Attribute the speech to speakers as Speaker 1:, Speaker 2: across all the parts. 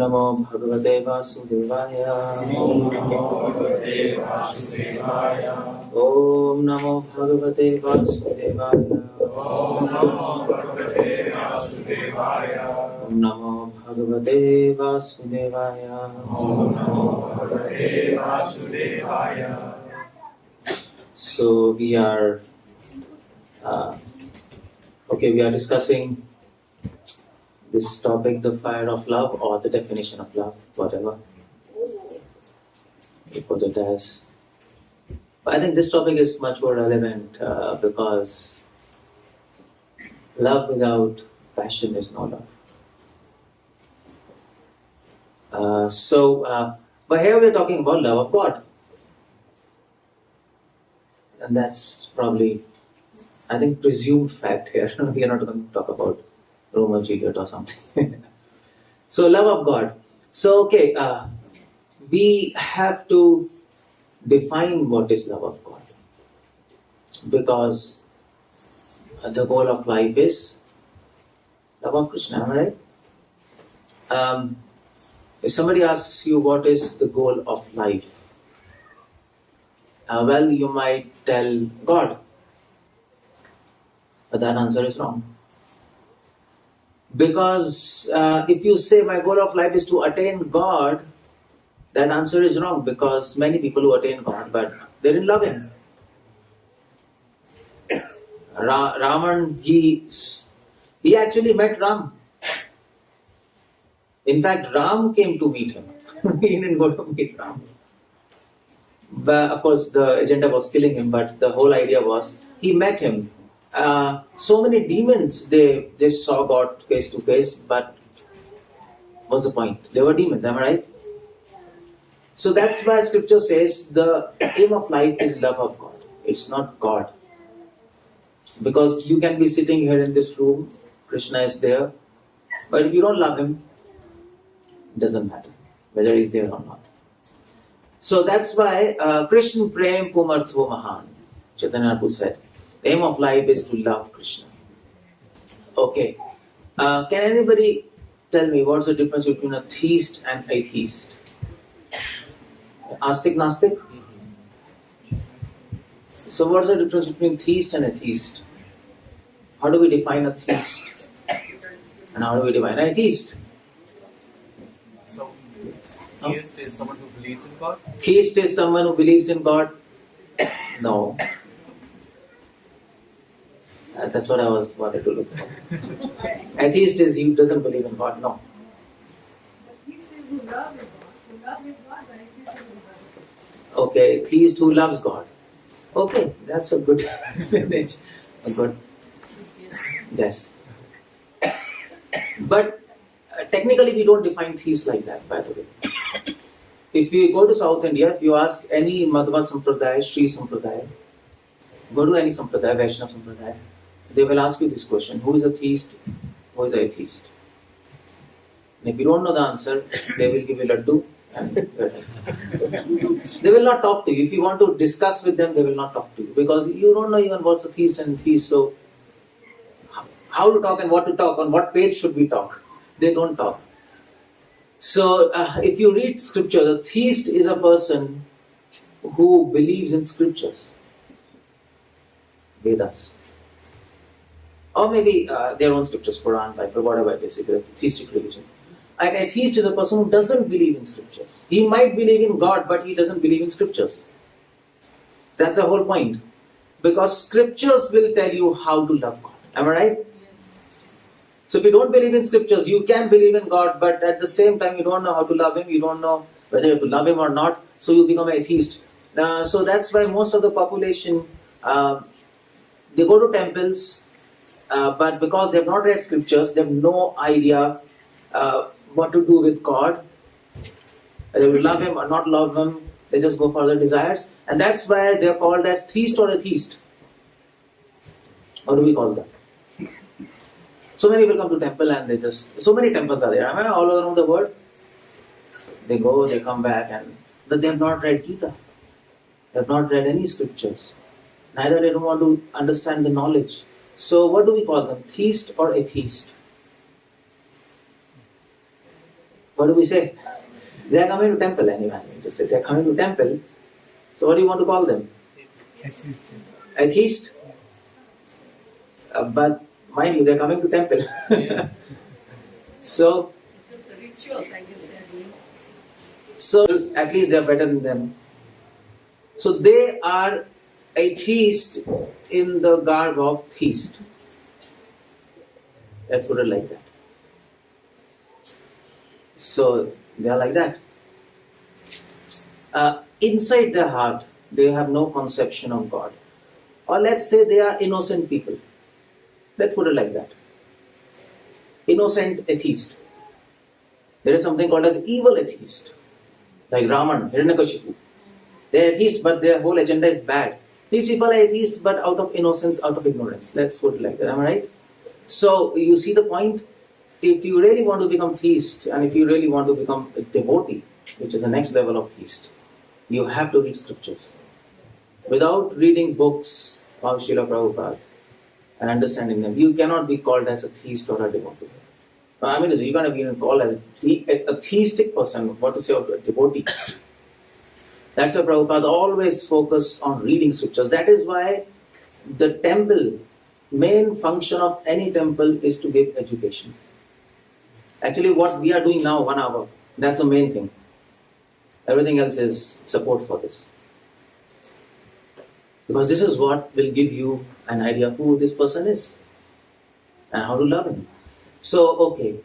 Speaker 1: Namo Bhagavate Vasudevaya.
Speaker 2: Om Namo Bhagavate Vasudevaya.
Speaker 1: Om Namo Bhagavate Vasudevaya.
Speaker 2: Om Namo Bhagavate Vasudevaya.
Speaker 1: Om Namo Bhagavate Vasudevaya.
Speaker 2: Om Namo Bhagavate Vasudevaya.
Speaker 1: So we are discussing this topic, the fire of love, or the definition of love, whatever you put it as. But I think this topic is much more relevant because love without passion is no love. But here we are talking about love of God. And that's probably, I think, presumed fact here. We are not going to talk about Romeo and Juliet or something. So, love of God. So, we have to define what is love of God. Because the goal of life is love of Krishna, am I right? If somebody asks you what is the goal of life, well, you might tell God. But that answer is wrong. Because if you say my goal of life is to attain God, that answer is wrong, because many people who attain God, but they didn't love Him. Ravan, he actually met Ram. In fact, Ram came to meet him. He didn't go to meet Ram. But of course, the agenda was killing him, but the whole idea was he met him. So many demons, they saw God face to face, but what's the point? They were demons, am I right? So that's why scripture says the aim of life is love of God. It's not God. Because you can be sitting here in this room, Krishna is there, but if you don't love Him, it doesn't matter whether He's there or not. So that's why Krishna Prem 𝗪𝗪𝗀𝗪𝗲𝗀 Mahan, Chaitanya Prabhu said, the aim of life is to love Krishna. Okay. Can anybody tell me what's the difference between a theist and atheist? Astik, Nastik? So what's the difference between theist and atheist? How do we define a theist? And how do we define an atheist?
Speaker 3: So, theist is someone who believes in God?
Speaker 1: Theist is someone who believes in God? No. That's what I wanted to look for. Atheist is he who doesn't believe in God. No.
Speaker 4: But he says who love God. Who love God, but atheist who love God.
Speaker 1: Okay, theist who loves God. Okay, that's a good finish. A good guess. But technically we don't define theist like that, by the way. If you go to South India, if you ask any Madhva Sampradaya, Sri Sampradaya, go to any Sampradaya, Vaishnava Sampradaya, they will ask you this question: who is a theist? Who is an atheist? And if you don't know the answer, they will give you laddu and they will not talk to you. If you want to discuss with them, they will not talk to you, because you don't know even what's a theist and atheist. So how to talk and what to talk, on what page should we talk? They don't talk. So if you read scripture, the theist is a person who believes in scriptures, Vedas, or maybe their own scriptures, Quran, Bible, whatever it is, a theistic religion. An atheist is a person who doesn't believe in scriptures. He might believe in God, but he doesn't believe in scriptures. That's the whole point. Because scriptures will tell you how to love God. Am I right?
Speaker 4: Yes.
Speaker 1: So if you don't believe in scriptures, you can believe in God, but at the same time you don't know how to love Him, you don't know whether you have to love Him or not, so you become an atheist. So that's why most of the population, they go to temples, but because they have not read scriptures, they have no idea what to do with God. Whether you love Him or not love Him, they just go for their desires. And that's why they are called as theist or atheist. What do we call them? So many people come to temple and so many temples are there. I mean, all around the world. They go, they come back, but they have not read Gita. They have not read any scriptures. Neither they don't want to understand the knowledge. So what do we call them? Theist or atheist? What do we say? They are coming to temple anyway. I mean to say they are coming to temple. So what do you want to call them? Atheist. But mind you, they are coming to temple. So
Speaker 4: Just the rituals, I guess they are doing.
Speaker 1: So at least they are better than them. So they are atheist in the garb of theist. Let's put it like that. So they are like that. Inside their heart, they have no conception of God. Or let's say they are innocent people. Let's put it like that. Innocent atheist. There is something called as evil atheist. Like Raman, 𝗙𝗪𝗀𝗃𝗃. They are atheists, but their whole agenda is bad. These people are atheists, but out of innocence, out of ignorance. Let's put it like that. Am I right? So you see the point? If you really want to become theist, and if you really want to become a devotee, which is the next level of theist, you have to read scriptures. Without reading books of Srila Prabhupada and understanding them, you cannot be called as a theist or a devotee. I mean, you can't be even called as a theistic person. What to say of a devotee? That's why Prabhupada always focused on reading scriptures. That is why the temple, main function of any temple is to give education. Actually, what we are doing now, 1 hour, that's the main thing. Everything else is support for this. Because this is what will give you an idea who this person is and how to love him. So, okay,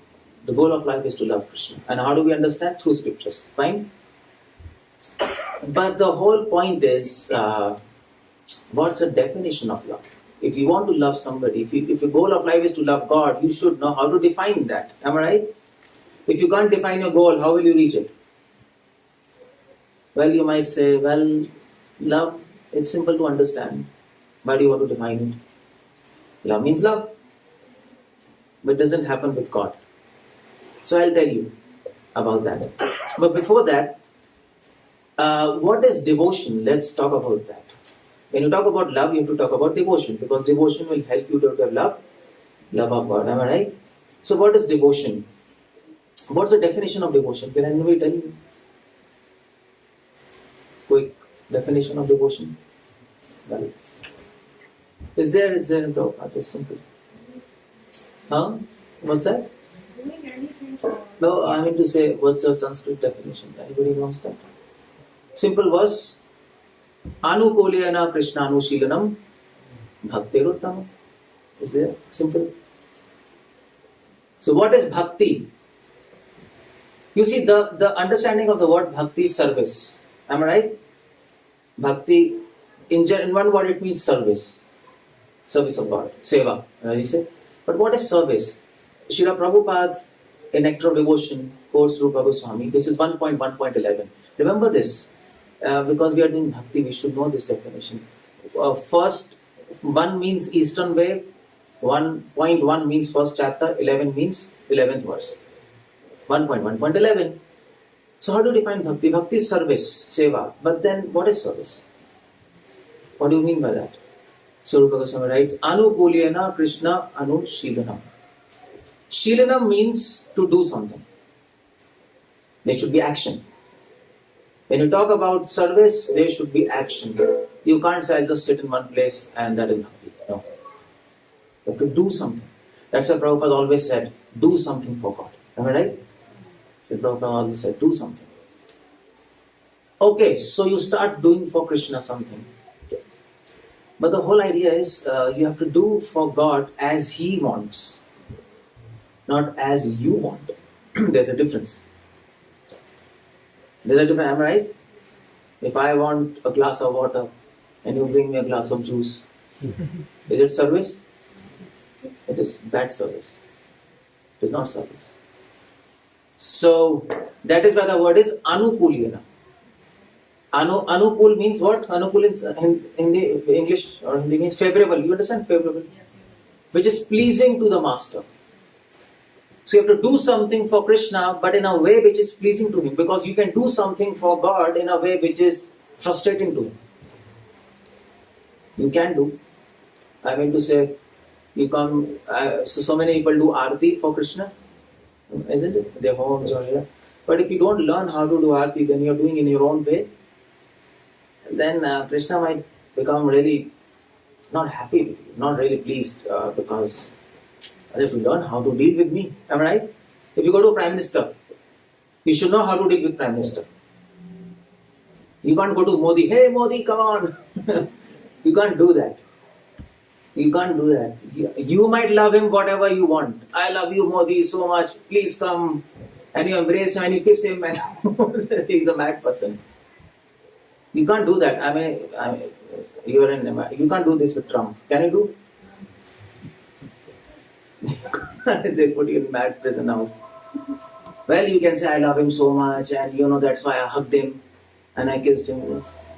Speaker 1: the goal of life is to love Krishna. And how do we understand? Through scriptures. Fine? But the whole point is, what's the definition of love? If you want to love somebody, if your goal of life is to love God, you should know how to define that. Am I right? If you can't define your goal, how will you reach it? Well, you might say, well, love, it's simple to understand. Why do you want to define it? Love means love. But it doesn't happen with God. So I'll tell you about that. But before that, what is devotion? Let's talk about that. When you talk about love, you have to talk about devotion, because devotion will help you to develop love of God. Am I right? So what is devotion? What's the definition of devotion? Can anybody tell me? Quick definition of devotion. Well, it's there in Prabhupada. It's simple. Huh? What's that?
Speaker 4: Doing anything for.
Speaker 1: No, I mean to say, what's the Sanskrit definition? Anybody knows that? Simple verse. Anukulyana Krishnanushilanam Bhaktivedanta. Is there? Simple. So what is bhakti? You see, the understanding of the word bhakti is service. Am I right? Bhakti, in one word it means service. Service of God. Seva. You say? But what is service? Srila Prabhupada in Nectar of Devotion, course through Prabhu Swami, this is 1.1.11. Remember this. Because we are doing bhakti, we should know this definition. First, 1 means Eastern wave, 1.1 means first chapter, 11 means 11th verse. 1.1.11. So how do you define bhakti? Bhakti is service, seva. But then what is service? What do you mean by that? So Rupa Goswami writes, Anukulyana Krishna Anushilanam. Shilanam means to do something. There should be action. When you talk about service, there should be action. You can't say, I'll just sit in one place and that is bhakti. No. You have to do something. That's why Prabhupada always said, do something for God. Am I right? So Prabhupada always said, do something. Okay, so you start doing for Krishna something. But the whole idea is, you have to do for God as He wants. Not as you want. There's a difference. There's a difference, am I right? If I want a glass of water and you bring me a glass of juice, is it service? It is bad service. It is not service. So, that is why the word is anukulyana. Anukul means what? Anukul in the English or Hindi means favorable. You understand? Favorable. Which is pleasing to the master. So you have to do something for Krishna, but in a way which is pleasing to him. Because you can do something for God in a way which is frustrating to him. You can do. I mean to say, you come, so many people do arati for Krishna. Isn't it? Their homes or here. But if you don't learn how to do arti, then you're doing in your own way, then Krishna might become really not happy with you, not really pleased, because if you learn how to deal with me, am I right? If you go to a Prime Minister, you should know how to deal with Prime Minister. You can't go to Modi, hey Modi, come on. You can't do that. You can't do that. You might love him whatever you want. I love you Modi so much, please come. And you embrace him and you kiss him and he's a mad person. You can't do that. You can't do this with Trump. Can you do? They put you in mad prison house. Well, you can say I love him so much and that's why I hugged him and I kissed him. Yes.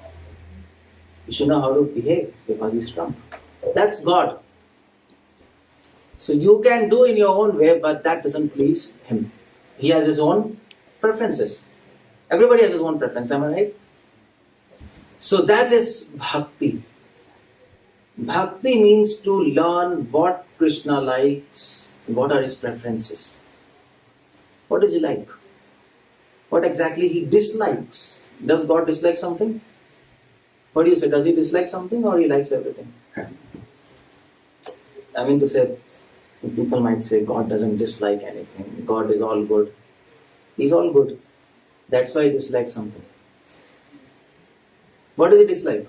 Speaker 1: You should know how to behave because he's Trump. That's God. So you can do in your own way, but that doesn't please him. He has his own preferences. Everybody has his own preference, am I right? So that is bhakti. Bhakti means to learn what Krishna likes, what are his preferences. What does he like? What exactly he dislikes? Does God dislike something? What do you say? Does he dislike something or he likes everything? I mean to say, people might say God doesn't dislike anything. God is all good. He's all good. That's why he dislikes something. What does he dislike?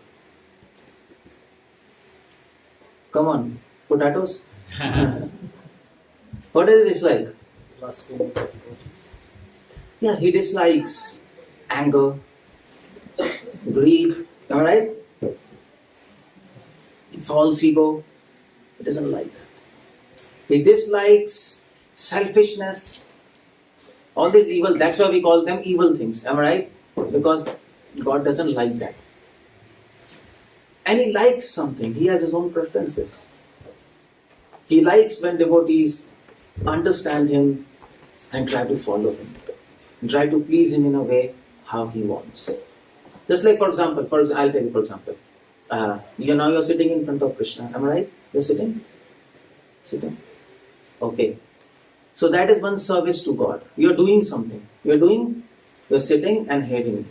Speaker 1: Come on, potatoes? What does he dislike? Yeah, he dislikes anger, greed, alright? False ego. He doesn't like that. He dislikes selfishness. All these evil, that's why we call them evil things, am I right? Because God doesn't like that. And he likes something. He has his own preferences. He likes when devotees understand him and try to follow him. And try to please him in a way how he wants. Just like for example, I'll tell you for example. You're sitting in front of Krishna, am I right? You're sitting? Sitting? Okay. So that is one service to God. You're doing something. You're sitting and hearing.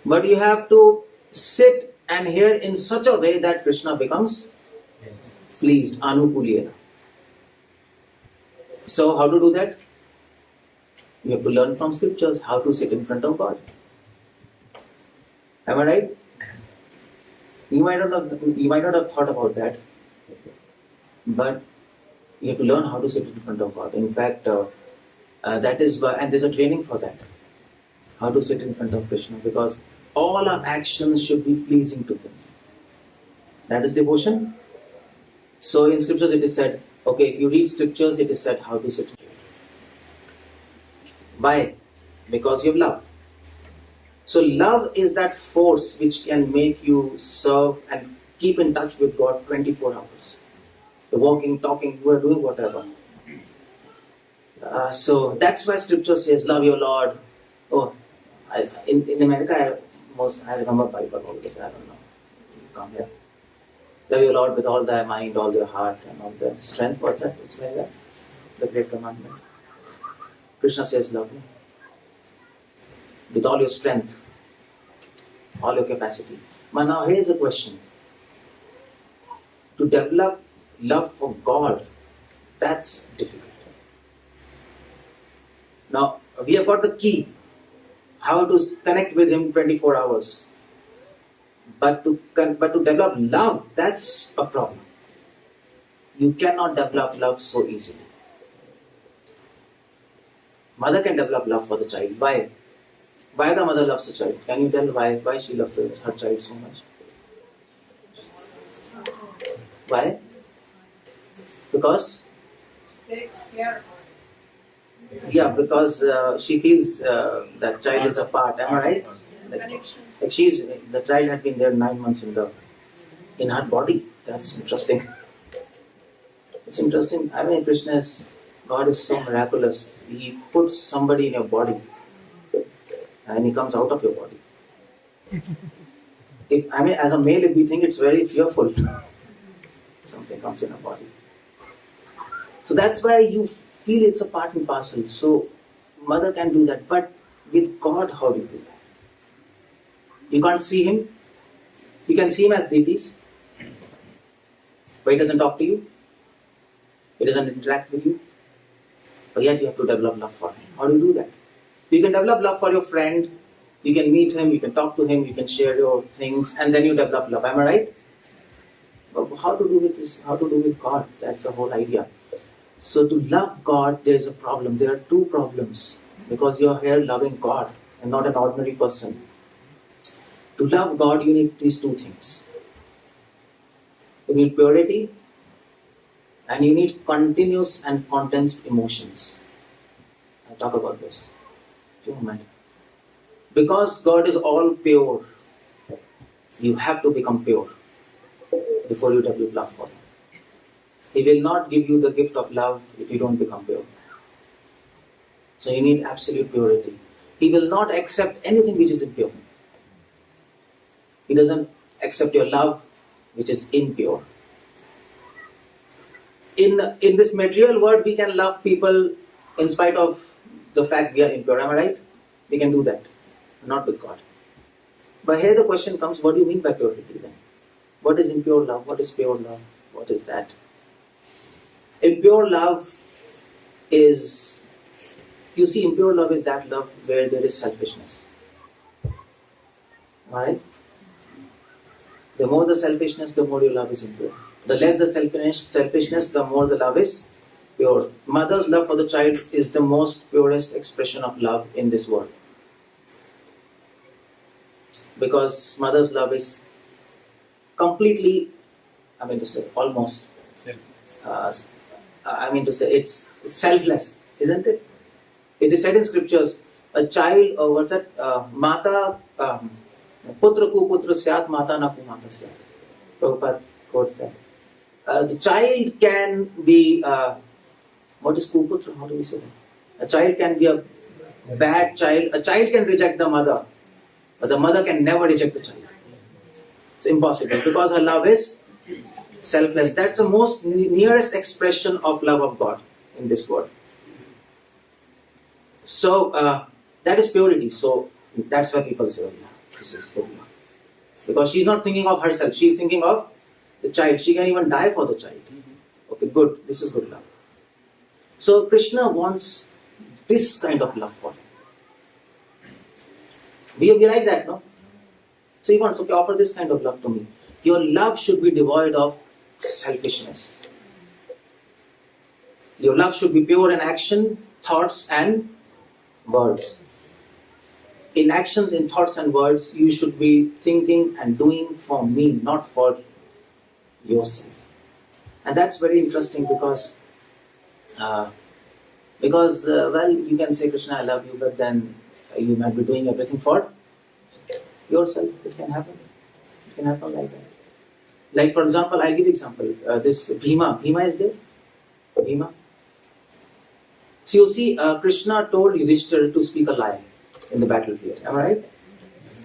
Speaker 1: But you have to sit and hear in such a way that Krishna becomes pleased, anukulena. So how to do that? You have to learn from scriptures how to sit in front of God. Am I right? You might not have thought about that, but you have to learn how to sit in front of God. In fact, that is why, and there's a training for that. How to sit in front of Krishna, because all our actions should be pleasing to Him. That is devotion. So in scriptures it is said, okay, if you read scriptures, it is said how to sit. Why? Because you have love. So love is that force which can make you serve and keep in touch with God 24 hours. You're walking, talking, you are doing whatever. So that's why scripture says, love your Lord. Oh, in America, I remember Bible always, I don't know. Come here. Love your Lord with all thy mind, all your heart, and all the strength. What's that? It's like that. The great commandment. Krishna says, love me. With all your strength, all your capacity. But now here's the question. To develop love for God, that's difficult. Now, we have got the key. How to connect with Him 24 hours. But to develop love, that's a problem. You cannot develop love so easily. Mother can develop love for the child. Why? Why the mother loves the child? Can you tell why she loves her child so much? Why? Because?
Speaker 4: Takes care of her.
Speaker 1: Yeah, because she feels that child is a part. Am I right? Like the child had been there 9 months in her body. That's interesting. It's interesting. I mean, God is so miraculous. He puts somebody in your body and he comes out of your body. As a male, if we think it's very fearful, something comes in our body. So that's why you feel it's a part and parcel. So mother can do that, but with God, how do you do that? You can't see Him. You can see Him as deities, but He doesn't talk to you. He doesn't interact with you. But yet you have to develop love for Him. How do you do that? You can develop love for your friend. You can meet him, you can talk to him, you can share your things, and then you develop love. Am I right? But how to do with this? How to do with God? That's the whole idea. So to love God, there is a problem. There are two problems. Because you are here loving God and not an ordinary person. To love God, you need these two things. You need purity, and you need continuous and condensed emotions. I'll talk about this. In a moment. Because God is all pure, you have to become pure before you develop love for Him. He will not give you the gift of love if you don't become pure. So you need absolute purity. He will not accept anything which is impure. He doesn't accept your love which is impure. In this material world, we can love people in spite of the fact we are impure. Am I right? We can do that. Not with God. But here the question comes, what do you mean by purity then? What is impure love? What is pure love? What is that? Impure love is, you see, impure love is that love where there is selfishness. Alright? The more the selfishness, the more your love is impure. The less the selfishness, the more the love is pure. Mother's love for the child is the most purest expression of love in this world. Because mother's love is completely, almost, it's selfless, isn't it? It is said in scriptures, a child, Mata, Putra ku putra syat, Mata na ku mata syat. Prabhupada quote said. The child can be, what is kuputra? How do we say that? A child can be a bad child. A child can reject the mother, but the mother can never reject the child. It's impossible because her love is selfless. That's the most nearest expression of love of God in this world. So that is purity. So that's why people say, oh, yeah, this is good love. Because she's not thinking of herself. She's thinking of the child. She can even die for the child. Okay, good. This is good love. So Krishna wants this kind of love for him. We like that, no? So he wants, okay, offer this kind of love to me. Your love should be devoid of selfishness. Your love should be pure in action, thoughts and words. In actions, in thoughts and words, you should be thinking and doing for me, not for yourself. And that's very interesting because you can say, Krishna, I love you, but then you might be doing everything for yourself. It can happen. It can happen like that. Like, for example, I'll give you example. This Bhima. Bhima is there? Bhima. So you see, Krishna told Yudhishthira to speak a lie in the battlefield. Am I right?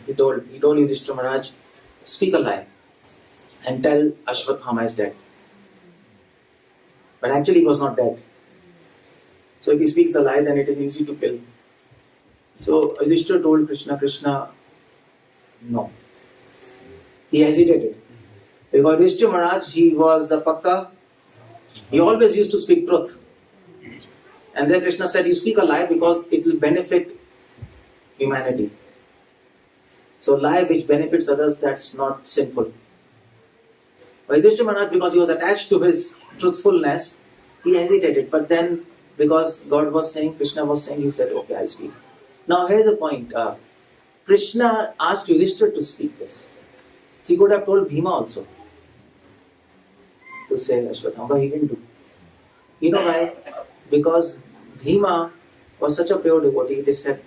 Speaker 1: He told Yudhishthira Maharaj, speak a lie and tell Ashwathama is dead. But actually he was not dead. So if he speaks a lie, then it is easy to kill. So Yudhishthira told Krishna, no. He hesitated. Because Yudhishthira Maharaj, he was a pakka. He always used to speak truth. And then Krishna said, you speak a lie because it will benefit humanity. So lie which benefits others, that's not sinful. But Yudhishthira Maharaj, because he was attached to his truthfulness, he hesitated. But then, because God was saying, Krishna was saying, he said, okay, I'll speak. Now here's the point. Krishna asked Yudhishthira to speak this. He could have told Bhima also to say Ashwathama, but he didn't do. You know why? Because Bhima was such a pure devotee, it is said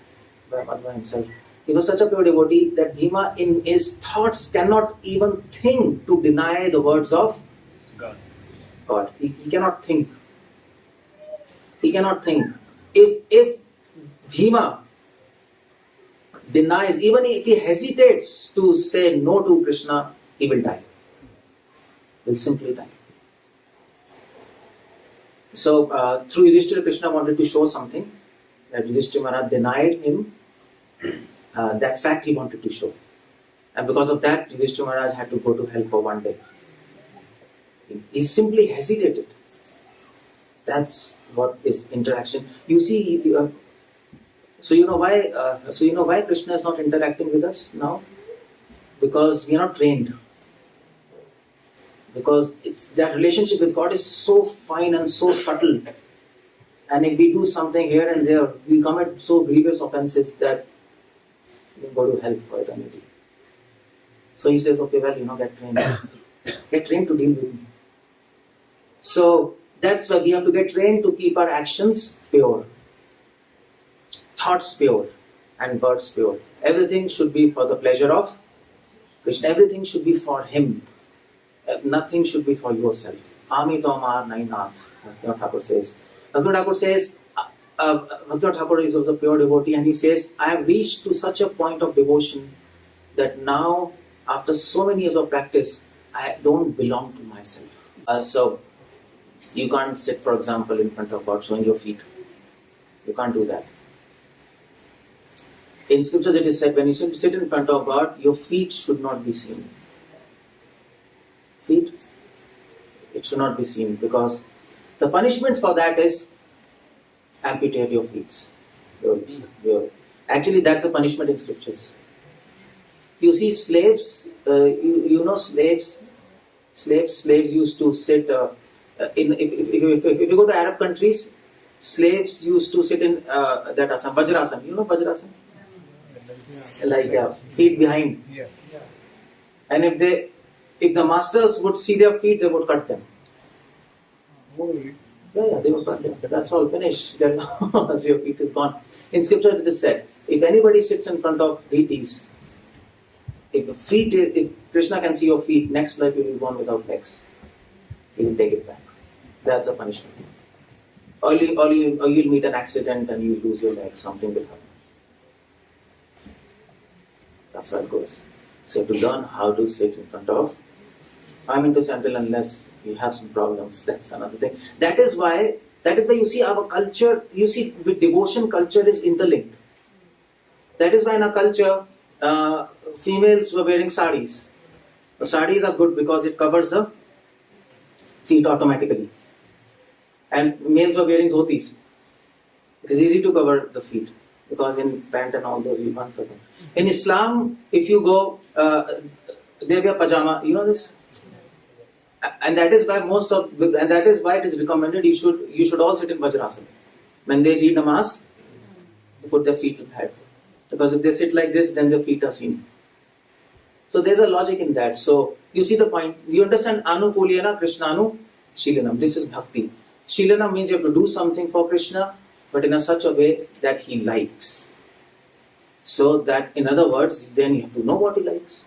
Speaker 1: by Madhava himself. He was such a pure devotee that Bhima in his thoughts cannot even think to deny the words of God. He cannot think. He cannot think. If Bhima denies, even if he hesitates to say no to Krishna, he will die. He will simply die. So through Yudhishthira, Krishna wanted to show something. that Yudhishthira Maharaj denied him that fact he wanted to show. And because of that, Yudhishthira Maharaj had to go to hell for one day. He simply hesitated. That's what is interaction. You see, so you know why Krishna is not interacting with us now? Because we are not trained. Because that relationship with God is so fine and so subtle. And if we do something here and there, we commit so grievous offenses that we go to hell for eternity. So he says, okay, well, get trained. Get trained to deal with me. So that's why we have to get trained to keep our actions pure, thoughts pure, and words pure. Everything should be for the pleasure of Krishna. Everything should be for Him. Nothing should be for yourself. Ami tomar nahi nath. Bhaktivinoda Thakur says. Bhaktivinoda Thakur is also a pure devotee, and he says, I have reached to such a point of devotion that now, after so many years of practice, I don't belong to myself. So you can't sit, for example, in front of God showing your feet. You can't do that. In scriptures it is said, when you sit in front of God, your feet should not be seen. Feet, it should not be seen, because the punishment for that is amputate your feet. Actually, that's a punishment in scriptures. You see, slaves, slaves used to sit if you go to Arab countries, slaves used to sit in that asana, Vajrasana. You know Vajrasana? Like feet behind. And if the masters would see their feet, they would cut them. Yeah, they would cut them. That's all, finished. As your feet is gone. In scripture it is said, if anybody sits in front of deities, if Krishna can see your feet, next life you will be born without legs. He will take it back. That's a punishment. Or you'll meet an accident and you lose your legs, something will happen. That's how it goes. So you have to learn how to sit in front of. Until unless you have some problems, that's another thing. That is why you see our culture, with devotion, culture is interlinked. That is why in our culture, females were wearing saris. The saris are good because it covers the feet automatically. And males were wearing dhotis. It is easy to cover the feet, because in pant and all those you can't cover. In Islam, if you go, they wear pajama. You know this? And that is why it is recommended you should all sit in Vajrasana. When they read namaz, they put their feet in head. Because if they sit like this, then their feet are seen. So there's a logic in that. So you see the point. You understand Anukulyana Krishnanu Shilanam. This is bhakti. Shilanam means you have to do something for Krishna, but in such a way that he likes. So that, in other words, then you have to know what he likes.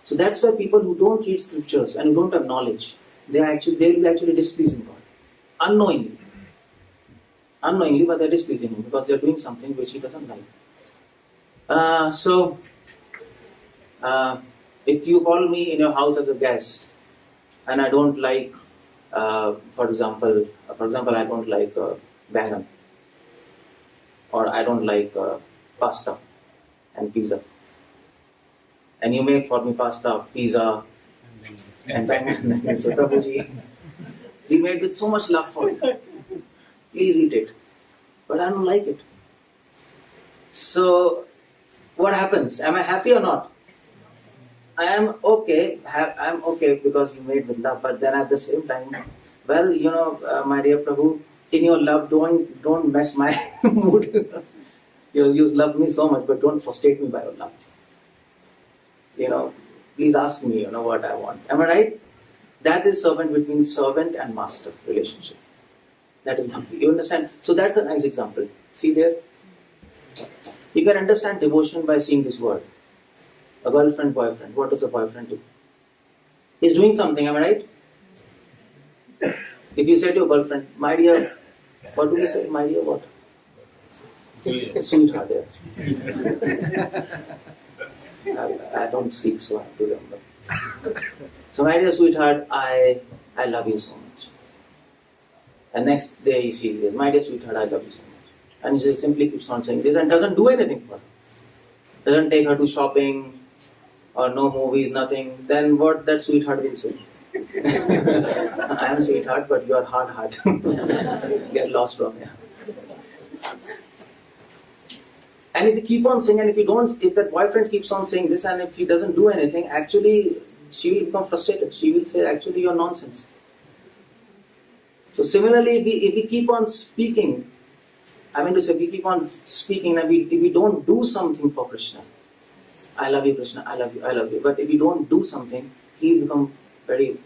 Speaker 1: So that's why people who don't read scriptures and who don't have knowledge, they will be actually displeasing God. Unknowingly, but they're displeasing Him because they're doing something which He doesn't like. If you call me in your house as a guest, and I don't like, for example, I don't like bangan, or I don't like pasta and pizza, and you make for me pasta, pizza, and bangan, so Prabhuji, we made with so much love for you. Please eat it, but I don't like it. So what happens? Am I happy or not? I am okay. I'm okay because you made with love. But then at the same time, well, my dear Prabhu, in your love, don't mess my mood. You love me so much, but don't frustrate me by your love. Please ask me, what I want. Am I right? That is between servant and master relationship. That is bhakti. You understand? So that's a nice example. See there? You can understand devotion by seeing this word. A girlfriend, boyfriend. What does a boyfriend do? He's doing something, am I right? If you say to your girlfriend, my dear, what do we say? My dear what? Sweetheart, I don't speak, so I have to remember. So my dear sweetheart, I love you so much. And next day he sees this, my dear sweetheart, I love you so much. and he simply keeps on saying this and doesn't do anything for her. Doesn't take her to shopping or no movies, nothing. Then what that sweetheart will say? I am sweetheart, but you are hard heart. Get lost from here. And if you keep on saying, and if that boyfriend keeps on saying this, and if he doesn't do anything, actually she will become frustrated. She will say, actually you're nonsense. So similarly, if we keep on speaking, we keep on speaking, and if we don't do something for Krishna, I love you Krishna, I love you, I love you. But if we don't do something, he will become very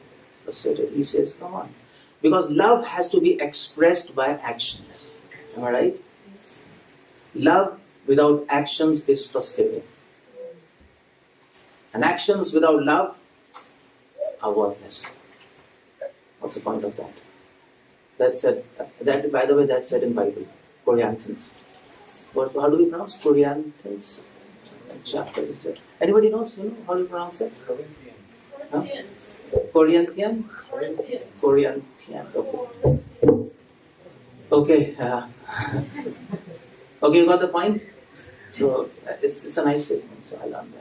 Speaker 1: frustrated. He says, come on. Because love has to be expressed by actions. Am I right?
Speaker 4: Yes.
Speaker 1: Love without actions is frustrating. And actions without love are worthless. What's the point of that? That's said, by the way, that's said in Bible. Corinthians. How do we pronounce Corinthians? Chapter is it? Anybody knows? How do you pronounce it?
Speaker 3: Corinthians.
Speaker 1: Corinthian? Corinthians. Okay. Okay, you got the point? So it's a nice statement. So I learned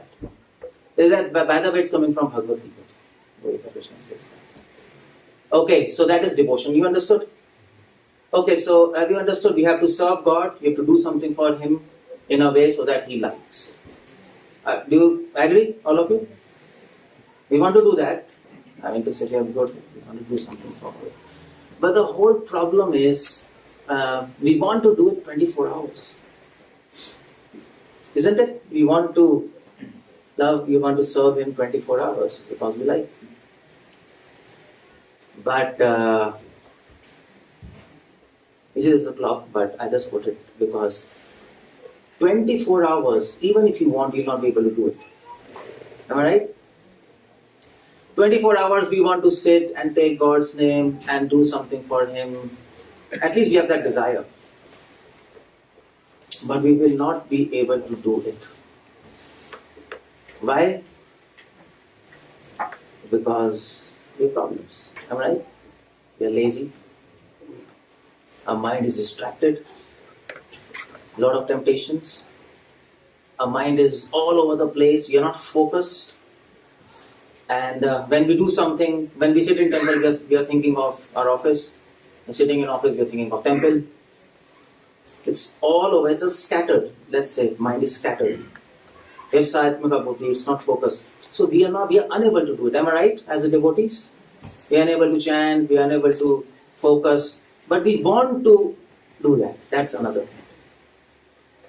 Speaker 1: that. By the way, it's coming from Bhagavad Gita. Krishna says that. Okay, so that is devotion. You understood? Okay, so have you understood? We have to serve God. We have to do something for Him in a way so that He likes. Do you agree, all of you? We want to do that. To say we are good. We want to do something for Him. But the whole problem is, we want to do it 24 hours. Isn't it? We want to love, we want to serve Him 24 hours because we like Him. But, which is a clock, but I just put it because 24 hours, even if you want, you'll not be able to do it. Am I right? 24 hours we want to sit and take God's name and do something for Him. At least we have that desire. But we will not be able to do it. Why? Because we have problems. Am I right? We are lazy. Our mind is distracted. A lot of temptations. Our mind is all over the place. We are not focused. And when we do something, when we sit in temple, we are thinking of our office. And sitting in office, we are thinking of temple. It's all over. It's just scattered. Let's say mind is scattered. It's not focused. So we are unable to do it. Am I right? As a devotees, we are unable to chant. We are unable to focus. But we want to do that. That's another thing.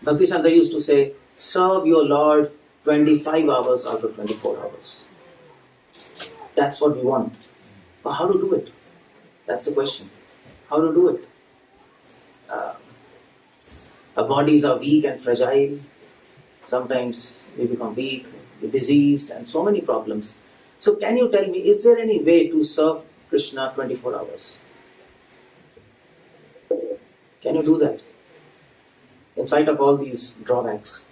Speaker 1: Bhaktivedanta used to say, serve your Lord 25 hours out of 24 hours. That's what we want. But how to do it? That's the question. How to do it? Our bodies are weak and fragile. Sometimes we become weak, we're diseased, and so many problems. So can you tell me, is there any way to serve Krishna 24 hours? Can you do that? In spite of all these drawbacks.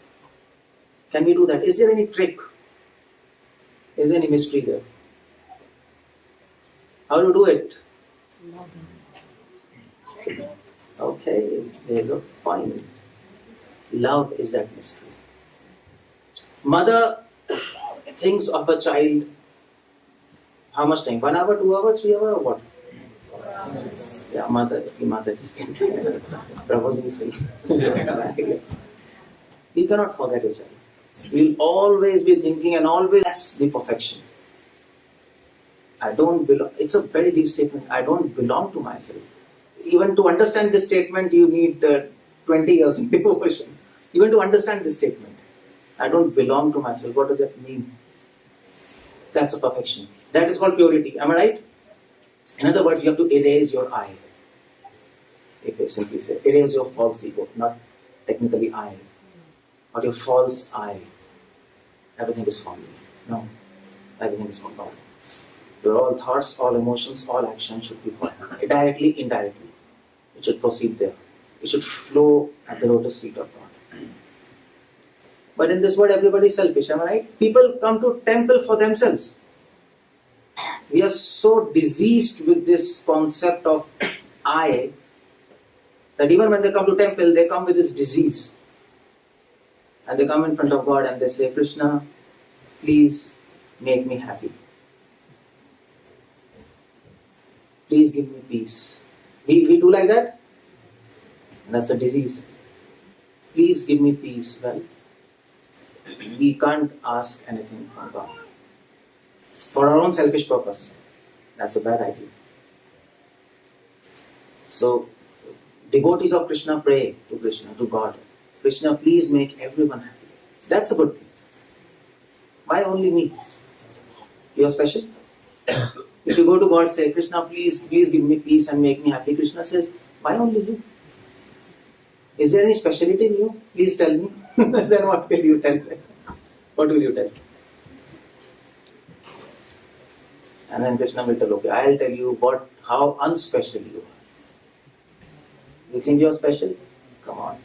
Speaker 1: Can we do that? Is there any trick? Is there any mystery there? How to do it? Okay, there's a point. Love is that mystery. Mother thinks of a child, how much time? 1 hour, 2 hours, 3 hours, or what? Yeah, mother just can't. Prabhuji is free. We cannot forget a child. We'll always be thinking, and always that's the perfection. I don't belong. It's a very deep statement. I don't belong to myself. Even to understand this statement, you need 20 years in devotion. Even to understand this statement, I don't belong to myself. What does that mean? That's a perfection. That is called purity. Am I right? In other words, you have to erase your I. If I simply say, erase your false ego, not technically I, but your false I. Everything is from you. No, everything is from God. Your all thoughts, all emotions, all actions should be for Him. Directly, indirectly. It should proceed there. It should flow at the lotus feet of God. But in this world, everybody is selfish, am I right? People come to temple for themselves. We are so diseased with this concept of I That even when they come to temple, they come with this disease. And they come in front of God and they say, Krishna, please make me happy. Please give me peace. We do like that? And that's a disease. Please give me peace. Well, we can't ask anything from God. For our own selfish purpose. That's a bad idea. So, devotees of Krishna pray to Krishna, to God. Krishna, please make everyone happy. That's a good thing. Why only me? You are special? If you go to God, say, Krishna, please give me peace and make me happy. Krishna says, why only you? Is there any speciality in you? Please tell me. Then what will you tell me? What will you tell? And then Krishna will tell, okay, I'll tell you how unspecial you are. You think you are special? Come on.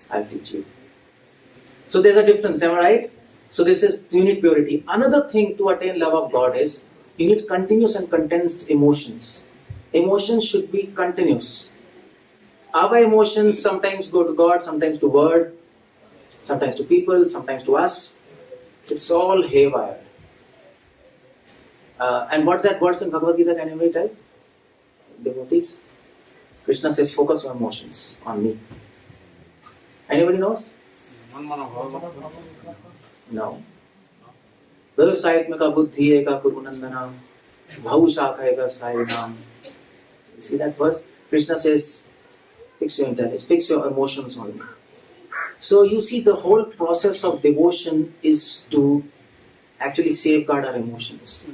Speaker 1: I'll teach you. So there's a difference, am I right? So this is, you need purity. Another thing to attain love of God is, you need continuous and condensed emotions. Emotions should be continuous. Our emotions sometimes go to God, sometimes to word, sometimes to people, sometimes to us. It's all haywire. And what's that verse in Bhagavad Gita? Can anybody tell? Devotees? Krishna says, focus your emotions on me. Anybody knows? No. 𝗙𝗂𝗹𝗹𝗀𝗪𝗔 𝗪𝗂𝗪𝗀𝗪 𝗪𝗂𝗪𝗪. You see that verse? Krishna says, fix your intelligence, fix your emotions on me. So you see, the whole process of devotion is to actually safeguard our emotions.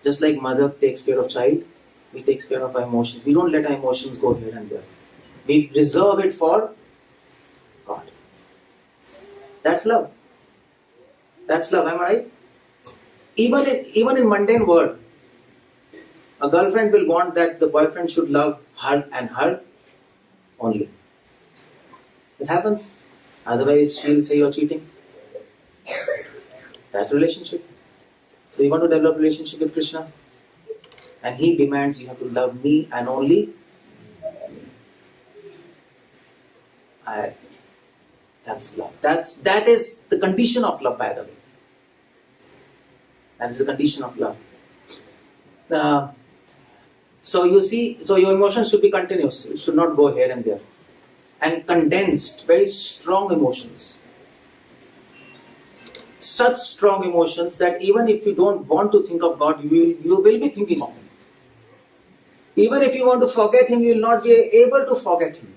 Speaker 1: Just like mother takes care of child, we take care of our emotions. We don't let our emotions go here and there. We reserve it for God. That's love. That's love, am I right? Even in mundane world, a girlfriend will want that the boyfriend should love her and her only. It happens. Otherwise, she'll say you're cheating. That's a relationship. So you want to develop a relationship with Krishna, and He demands you have to love me and only me. That's love. That is the condition of love, by the way. That is the condition of love. So you see, so your emotions should be continuous. It should not go here and there. And condensed, very strong emotions. Such strong emotions that even if you don't want to think of God, you will be thinking of Him. Even if you want to forget Him, you will not be able to forget Him.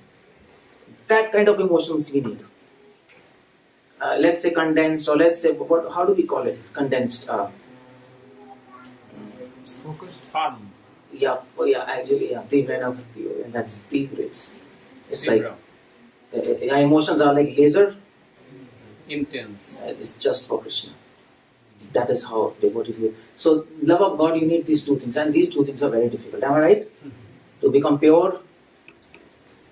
Speaker 1: That kind of emotions we need. Let's say condensed, or let's say, how do we call it? Condensed.
Speaker 3: Focused, firm.
Speaker 1: Actually, that's deep rays. It's like, emotions are like laser.
Speaker 3: Intense.
Speaker 1: It's just for Krishna. That is how devotees live. So, love of God, you need these two things, and these two things are very difficult. Am I right? To become pure,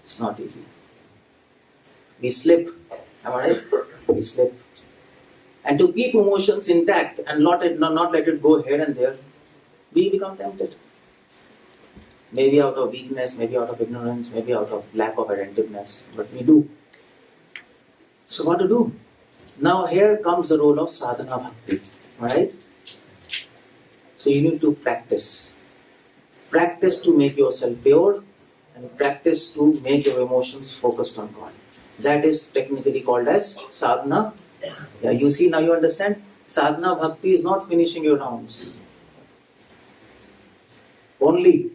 Speaker 1: it's not easy. We slip. Am I right? We slip. And to keep emotions intact and not let it go here and there, we become tempted. Maybe out of weakness, maybe out of ignorance, maybe out of lack of attentiveness, but we do. So what to do? Now here comes the role of sadhana bhakti, right? So you need to practice. Practice to make yourself pure, and practice to make your emotions focused on God. That is technically called as sadhana. Yeah, you see, now you understand? Sadhana bhakti is not finishing your rounds. Only.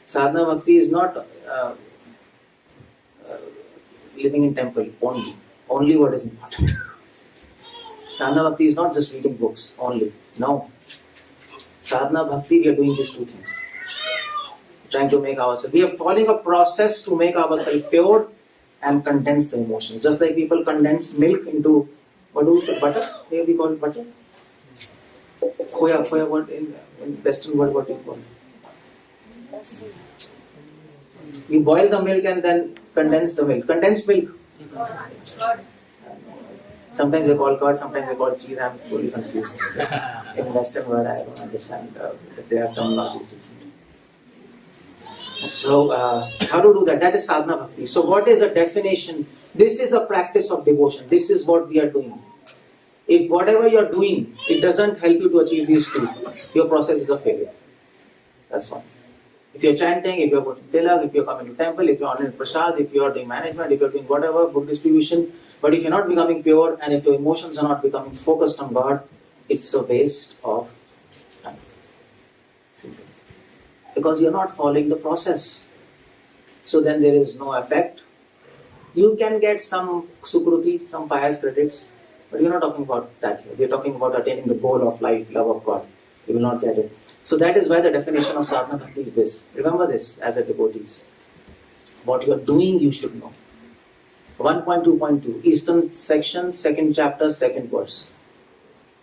Speaker 1: Sadhana bhakti is not living in temple only. Only what is important. Sadhana bhakti is not just reading books only. No. Sadhana bhakti, we are doing these two things. Trying to make ourselves, we are following a process to make ourselves pure and condense the emotions. Just like people condense milk into, what do we say, butter? Here we call it butter. Khoya, what in Western world, what do you call it? We boil the milk and then condense the milk. Condensed milk. Sometimes they call curd, sometimes they call cheese. I'm fully confused. In Western world, I don't understand that their terminology is different. So, how to do that? That is sadhana bhakti. So, what is a definition? This is a practice of devotion. This is what we are doing. If whatever you are doing, it doesn't help you to achieve these two, your process is a failure. That's all. If you're chanting, if you're putting tilak, if you're coming to temple, if you're ordering prasad, if you're doing management, if you're doing whatever, book distribution, but if you're not becoming pure and if your emotions are not becoming focused on God, it's a waste of time. Simply. Because you're not following the process. So then there is no effect. You can get some sukruti, some pious credits, but we're not talking about that here. We're talking about attaining the goal of life, love of God. You will not get it. So that is why the definition of sadhana bhakti is this. Remember this as a devotees. What you are doing, you should know. 1.2.2, Eastern section, 2nd chapter, 2nd verse.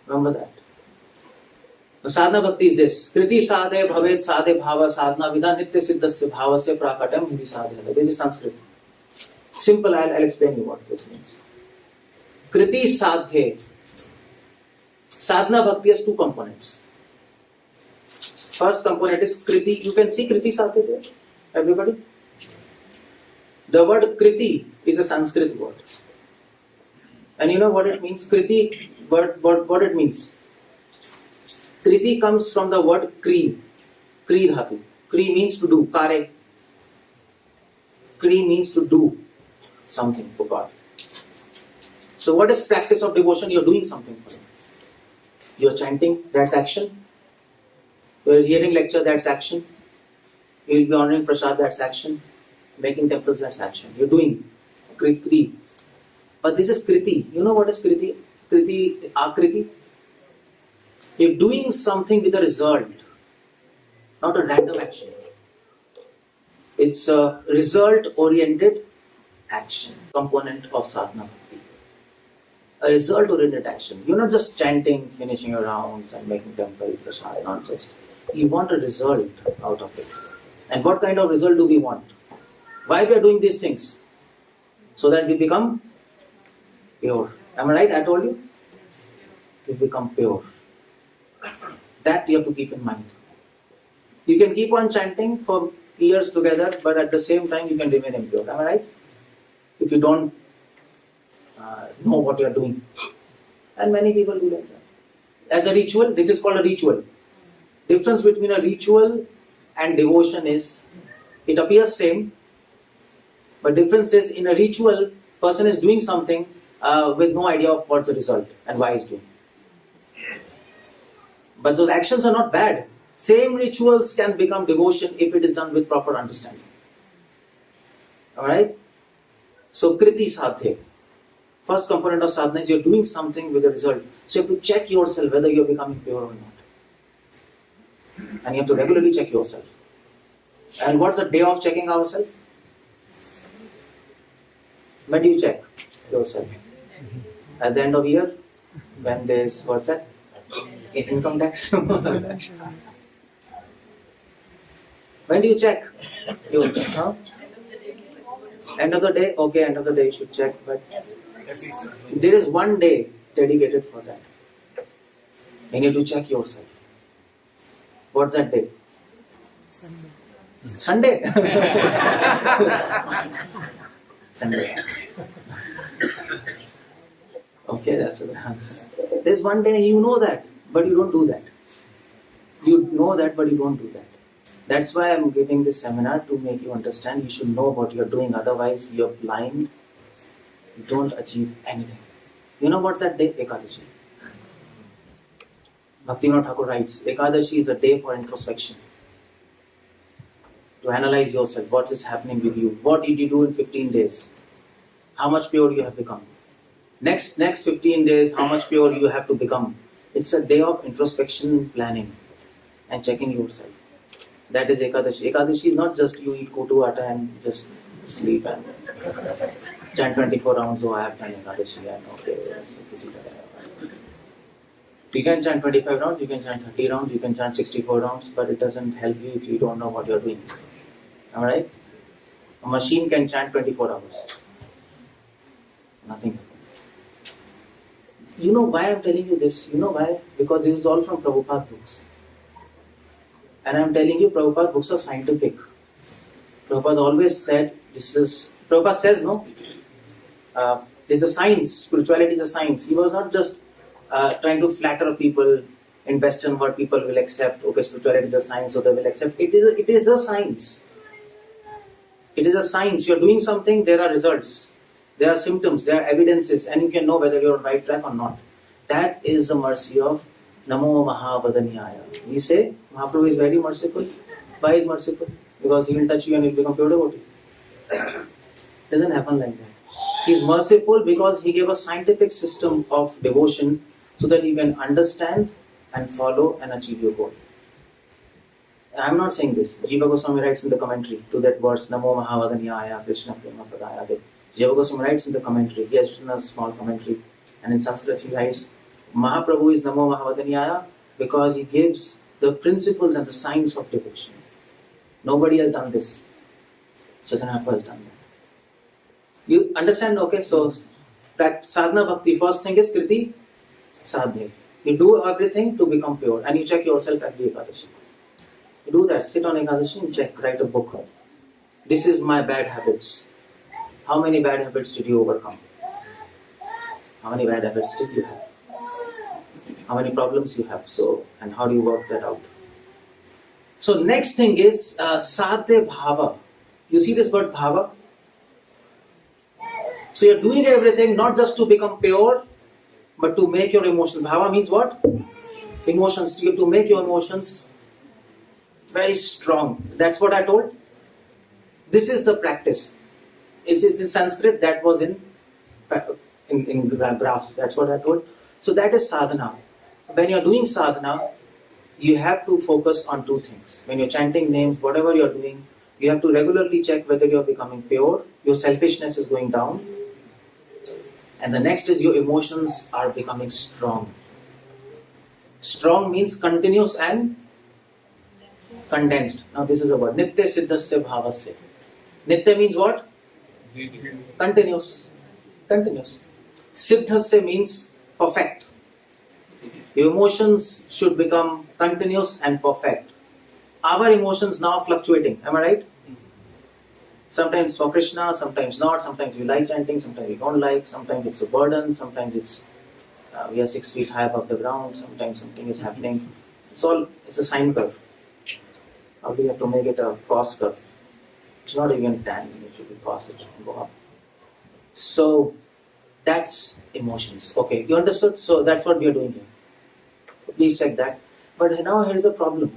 Speaker 1: Remember that. The sadhana bhakti is this. Kriti sadhe bhavet sadhe bhava sadhana vida nitya siddhasya bhavasya prakatam hidi sadhya. This is Sanskrit. Simple, I'll explain you what this means. Kriti sadhe. Sadhana bhakti has two components. First component is Kriti. You can see Kriti sadhe there. Everybody? The word Kriti is a Sanskrit word. And you know what it means? Kriti, what it means? Kriti comes from the word Kri. Kri dhatu. Kri means to do. Kare. Kri means to do something for God. So what is practice of devotion? You're doing something for Him. You're chanting, that's action. You're hearing lecture, that's action. You'll be honoring prasad, that's action. Making temples, that's action. You're doing Kriti. But this is Kriti. You know what is Kriti? Kriti, Akriti. You're doing something with a result, not a random action. It's a result-oriented action, component of sadhana bhakti. A result-oriented action. You're not just chanting, finishing your rounds and making temple prasad, not just. You want a result out of it. And what kind of result do we want? Why we are doing these things? So that we become pure. Am I right? I told you? We become pure. That you have to keep in mind. You can keep on chanting for years together, but at the same time you can remain impure. Am I right? If you don't know what you are doing. And many people do like that. As a ritual, this is called a ritual. Difference between a ritual and devotion is, it appears same, but difference is in a ritual, person is doing something with no idea of what's the result and why he's doing. But those actions are not bad. Same rituals can become devotion if it is done with proper understanding. Alright? So Kriti sadhe. First component of sadhana is you're doing something with a result. So you have to check yourself whether you're becoming pure or not. And you have to regularly check yourself. And what's the day of checking ourselves? When do you check yourself? At the end of the year? When there's, what's that? Income tax? When do you check yourself? Huh? End of the day? Okay, end of the day you should check. But there is one day dedicated for that. You need to check yourself. What's that day? Sunday. Sunday? Sunday. Okay, that's a good answer. There's one day you know that, but you don't do that. You know that, but you don't do that. That's why I'm giving this seminar, to make you understand you should know what you're doing, otherwise you're blind, you don't achieve anything. You know what's that day? 𝗙𝗏𝗄𝗃. Bhaktivinoda Thakur writes, 𝗙𝗏𝗃 is a day for introspection. To analyze yourself, what is happening with you. What did you do in 15 days? How much pure you have become? Next 15 days, how much pure you have to become? It's a day of introspection, planning and checking yourself. That is 𝗙𝗏𝗃. 𝗙𝗏𝗃 is not just you eat kutu atta and just sleep and chant 24 rounds. Oh, I have done 𝗙𝗏𝗃 and okay, yes, you can chant 25 rounds, you can chant 30 rounds, you can chant 64 rounds, but it doesn't help you if you don't know what you're doing. Alright? A machine can chant 24 hours. Nothing happens. You know why I'm telling you this? You know why? Because this is all from Prabhupada books. And I'm telling you, Prabhupada books are scientific. Prabhupada always said, Prabhupada says, no, this is a science, spirituality is a science. He was not just trying to flatter people in Western world, people will accept, okay, spirituality is a science, so they will accept. It is a science. It is a science. You are doing something, there are results. There are symptoms, there are evidences, and you can know whether you are on the right track or not. That is the mercy of Namo Mahavadanyaya. We say, Mahaprabhu is very merciful. Why is merciful? Because he will touch you and you will become pure devotee. It doesn't happen like that. He is merciful because he gave a scientific system of devotion so that you can understand and follow and achieve your goal. I am not saying this. Jiva Goswami writes in the commentary to that verse, Namo Mahavadanyaya Krishna Prema Padaya. Jiva Goswami writes in the commentary, he has written a small commentary, and in Sanskrit he writes, Mahaprabhu is Namo Mahavadanyaya because he gives the principles and the science of devotion. Nobody has done this. Chaitanya Mahaprabhu has done that. You understand? Okay, so sadhana bhakti, first thing is kriti sadhya. You do everything to become pure, and you check yourself every Ekadashi. You do that, sit on Ekadashi and check, write a book. This is my bad habits. How many bad habits did you overcome? How many bad habits did you have? How many problems you have? So, and how do you work that out? So next thing is sadhya bhava. You see this word bhava? So you're doing everything not just to become pure, but to make your emotions. Bhava means what? Emotions. You have to make your emotions very strong. That's what I told. This is the practice. It's in Sanskrit. That was in graph. That's what I told. So that is sadhana. When you're doing sadhana, you have to focus on two things. When you're chanting names, whatever you're doing, you have to regularly check whether you're becoming pure, your selfishness is going down, and the next is your emotions are becoming strong. Strong means continuous and condensed. Now this is a word. Nitya siddhasya bhavasya. Nitya means what? Continuous. Continuous. Siddhasya means perfect. Your emotions should become continuous and perfect. Our emotions now fluctuating. Am I right? Sometimes for Krishna, sometimes not. Sometimes we like chanting, sometimes we don't like. Sometimes it's a burden. Sometimes it's we are 6 feet high above the ground. Sometimes something is happening. It's a sine curve. How do you have to make it a cos curve? It's not even tan. It should be cos. It should go up. So that's emotions. Okay, you understood? So that's what we are doing here. Please check that. But now here's a problem.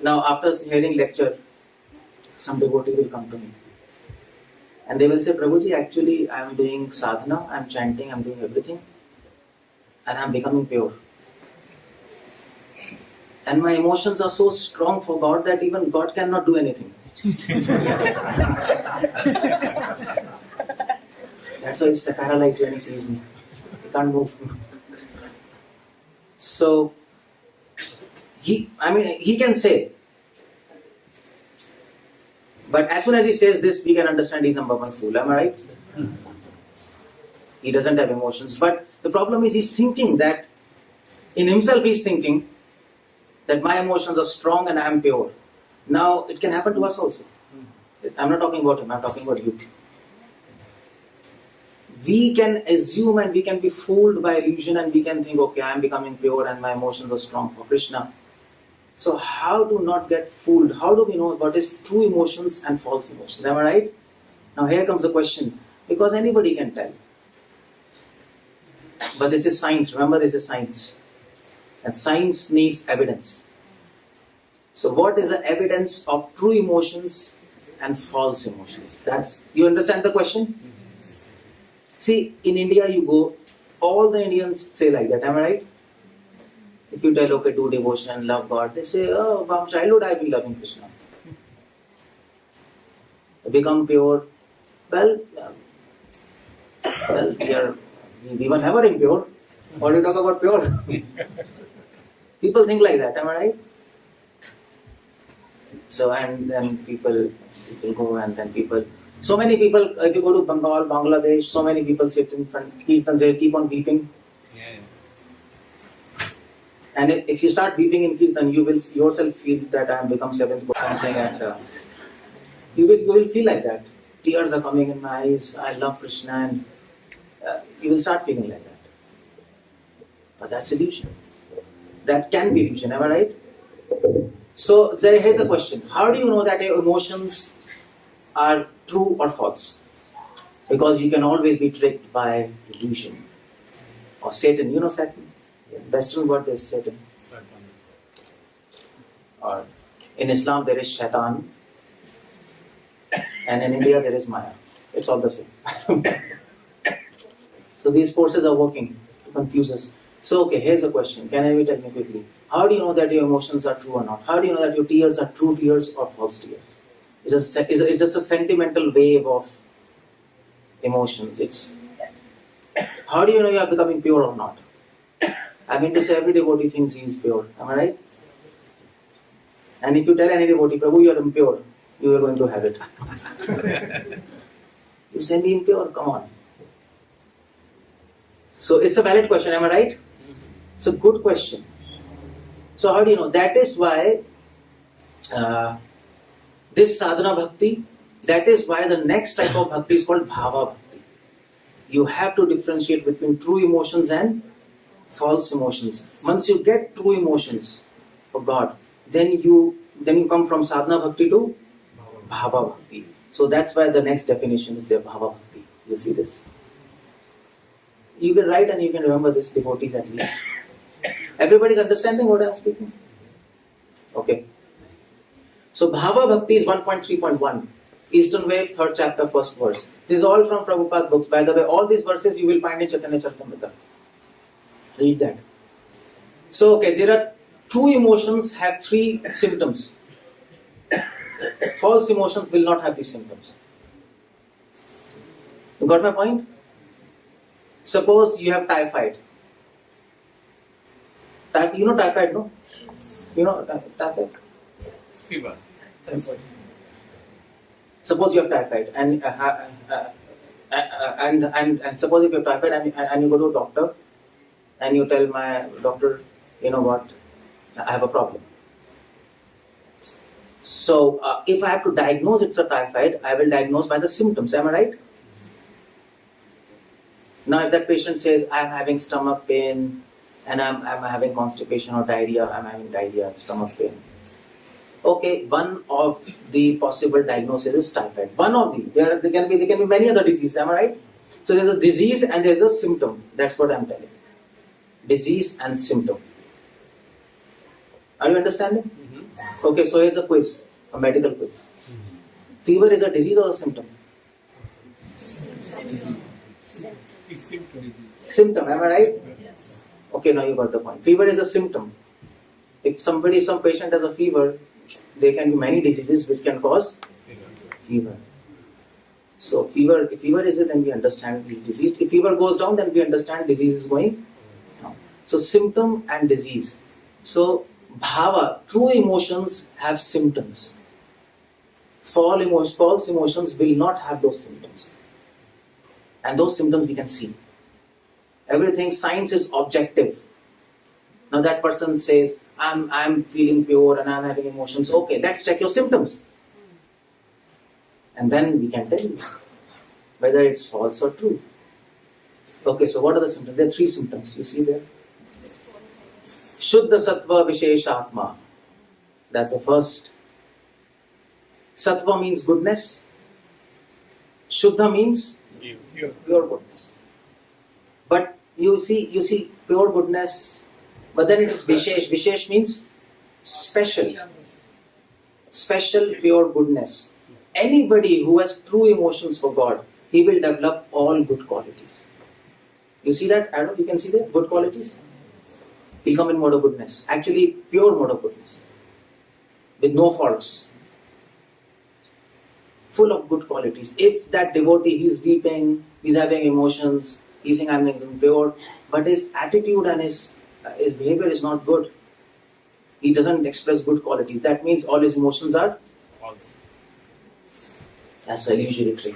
Speaker 1: Now after hearing lecture, some devotee will come to me and they will say, Prabhuji, actually I am doing sadhana, I am chanting, I am doing everything and I am becoming pure. And my emotions are so strong for God that even God cannot do anything. That's why he's paralyzed when he sees me. He can't move. So, he can say, but as soon as he says this, we can understand he's number one fool. Am I right? He doesn't have emotions. But the problem is he's thinking that, in himself he's thinking that my emotions are strong and I am pure. Now, it can happen to us also. I'm not talking about him, I'm talking about you. We can assume and we can be fooled by illusion and we can think, okay, I am becoming pure and my emotions are strong for Krishna. So how to not get fooled? How do we know what is true emotions and false emotions? Am I right? Now here comes the question. Because anybody can tell. But this is science. Remember, this is science. And science needs evidence. So what is the evidence of true emotions and false emotions? You understand the question? See, in India you go, all the Indians say like that, am I right? If you tell, okay, do devotion, love God, they say, oh, from childhood I've been loving Krishna. Become pure. Well, we were never impure. What do you talk about pure? People think like that, am I right? So, and then people go and then people... So many people, if you go to Bengal, Bangladesh, so many people sit in front, kirtans, they keep on weeping. And if you start weeping in Kirtan, you will yourself feel that I have become seventh or something, and you will feel like that. Tears are coming in my eyes, I love Krishna, and you will start feeling like that. But that's illusion. That can be illusion, am I right? So here's a question. How do you know that your emotions are true or false? Because you can always be tricked by illusion. Or Satan, you know Satan? In Western world there is Satan. Or in Islam there is Shaitan. And in India there is Maya. It's all the same. So these forces are working to confuse us. So okay, here's a question. Can I tell me quickly? How do you know that your emotions are true or not? How do you know that your tears are true tears or false tears? It's just a sentimental wave of emotions. How do you know you are becoming pure or not? I mean to say, every devotee thinks he is pure. Am I right? And if you tell any devotee, Prabhu, you are impure, you are going to have it. You say me impure, come on. So it's a valid question, am I right? It's a good question. So how do you know? That is why this sadhana bhakti, that is why the next type of bhakti is called bhava bhakti. You have to differentiate between true emotions and false emotions. Once you get true emotions for God, then you come from sadhana bhakti to bhava bhakti. So that's why the next definition is there, bhava bhakti. You see this? You can write and you can remember this, devotees at least. Everybody's understanding what I'm speaking? Okay. So bhava bhakti is 1.3.1. Eastern Wave, 3rd chapter, 1st verse. This is all from Prabhupada books. By the way, all these verses you will find in Chaitanya Charitamrita. Read that. So, okay, there are true emotions have 3 symptoms. False emotions will not have these symptoms. You got my point? Suppose you have typhoid. You know typhoid, no? You know typhoid?
Speaker 3: Fever.
Speaker 1: Suppose you have typhoid and suppose if you have typhoid and you go to a doctor and you tell my doctor, you know what, I have a problem. So if I have to diagnose it's a typhoid, I will diagnose by the symptoms. Am I right? Now if that patient says I am having stomach pain and I'm having constipation or diarrhea, I'm having diarrhea, stomach pain. Okay, one of the possible diagnoses is typhoid. One of the. There can be many other diseases. Am I right? So there's a disease and there's a symptom. That's what I'm telling. Disease and symptom. Are you understanding? Mm-hmm. Okay, so here's a quiz, a medical quiz. Mm-hmm. Fever is a disease or a symptom? Symptom. Am I right? Yes. Okay, now you got the point. Fever is a symptom. If some patient has a fever, there can be many diseases which can cause fever. So if fever is it, then we understand is disease. If fever goes down, then we understand disease is going down. So symptom and disease. So bhava, true emotions have symptoms. False emotions will not have those symptoms. And those symptoms we can see. Everything, science is objective. Now that person says, I'm feeling pure and I'm having emotions. Okay, let's check your symptoms. And then we can tell you whether it's false or true. Okay, so what are the symptoms? There are 3 symptoms. You see there? Shuddha sattva vishesha atma. That's the first. Sattva means goodness. Shuddha means pure goodness. But you see pure goodness. But then it is Vishesh. Vishesh means special. Special pure goodness. Anybody who has true emotions for God, he will develop all good qualities. You see that? I don't know, you can see that? Good qualities? He'll come in mode of goodness. Actually, pure mode of goodness. With no faults. Full of good qualities. If that devotee, he's weeping, he's having emotions, he's saying I'm pure, but his attitude and his behavior is not good. He doesn't express good qualities. That means all his emotions are false. That's an illusory trick.